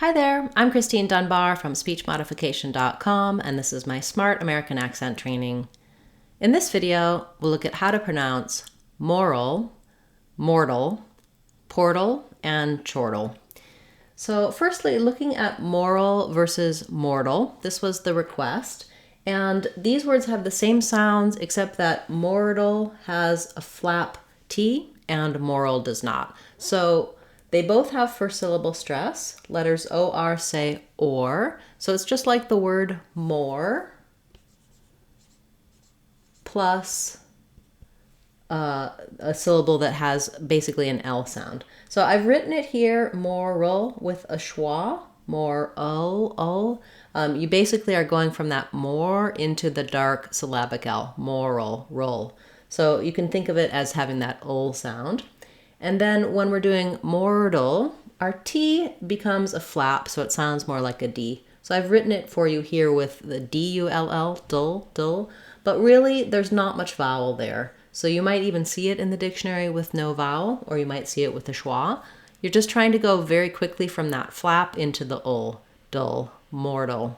Hi there, I'm Christine Dunbar from speechmodification.com, and this is my Smart American Accent training. In this video, we'll look at how to pronounce moral, mortal, portal, and chortle. So firstly, looking at moral versus mortal, this was the request. And these words have the same sounds except that mortal has a flap T and moral does not. So they both have first syllable stress. Letters OR say or. So it's just like the word more plus a syllable that has basically an L sound. So I've written it here, moral, with a schwa, moral. You basically are going from that more into the dark syllabic L, moral, roll. So you can think of it as having that ol sound. And then when we're doing mortal, our T becomes a flap, so it sounds more like a D. So I've written it for you here with the D-U-L-L, dull, but really there's not much vowel there. So you might even see it in the dictionary with no vowel, or you might see it with a schwa. You're just trying to go very quickly from that flap into the ol, dull, mortal.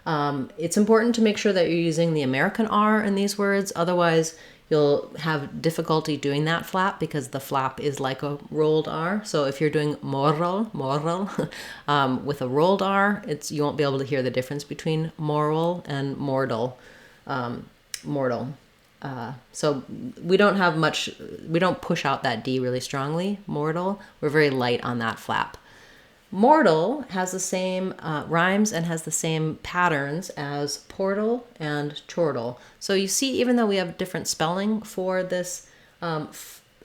It's important to make sure that you're using the American R in these words, otherwise you'll have difficulty doing that flap because the flap is like a rolled R. So if you're doing moral, with a rolled R, you won't be able to hear the difference between moral and mortal. So we don't push out that D really strongly, mortal. We're very light on that flap. Mortal has the same rhymes and has the same patterns as portal and chortle. So you see, even though we have different spelling for this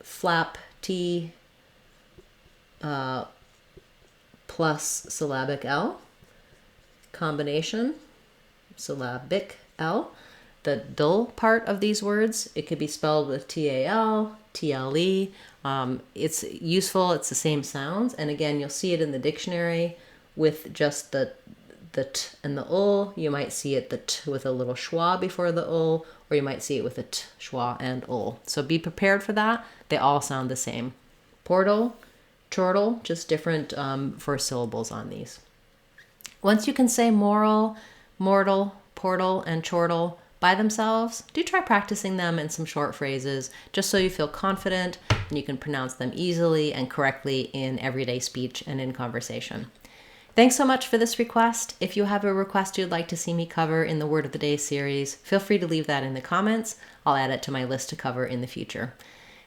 flap T plus syllabic L combination, syllabic L, the dull part of these words, it could be spelled with T-A-L, T-L-E. It's useful, it's the same sounds. And again, you'll see it in the dictionary with just the t and the ul. You might see it the t with a little schwa before the ul, or you might see it with a t, schwa, and ul. So be prepared for that. They all sound the same. Portal, chortle, just different first syllables on these. Once you can say moral, mortal, portal, and chortle by themselves, do try practicing them in some short phrases just so you feel confident and you can pronounce them easily and correctly in everyday speech and in conversation. Thanks so much for this request. If you have a request you'd like to see me cover in the Word of the Day series, feel free to leave that in the comments. I'll add it to my list to cover in the future.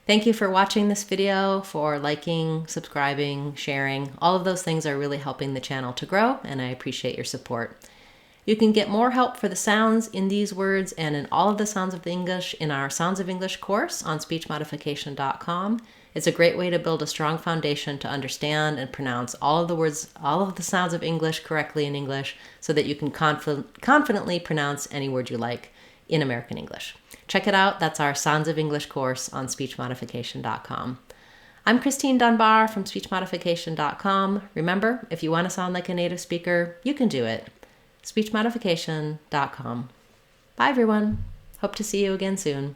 Thank you for watching this video, for liking, subscribing, sharing. All of those things are really helping the channel to grow, and I appreciate your support. You can get more help for the sounds in these words and in all of the sounds of English in our Sounds of English course on speechmodification.com. It's a great way to build a strong foundation to understand and pronounce all of the words, all of the sounds of English correctly in English so that you can confidently pronounce any word you like in American English. Check it out. That's our Sounds of English course on speechmodification.com. I'm Christine Dunbar from speechmodification.com. Remember, if you want to sound like a native speaker, you can do it. speechmodification.com. Bye, everyone. Hope to see you again soon.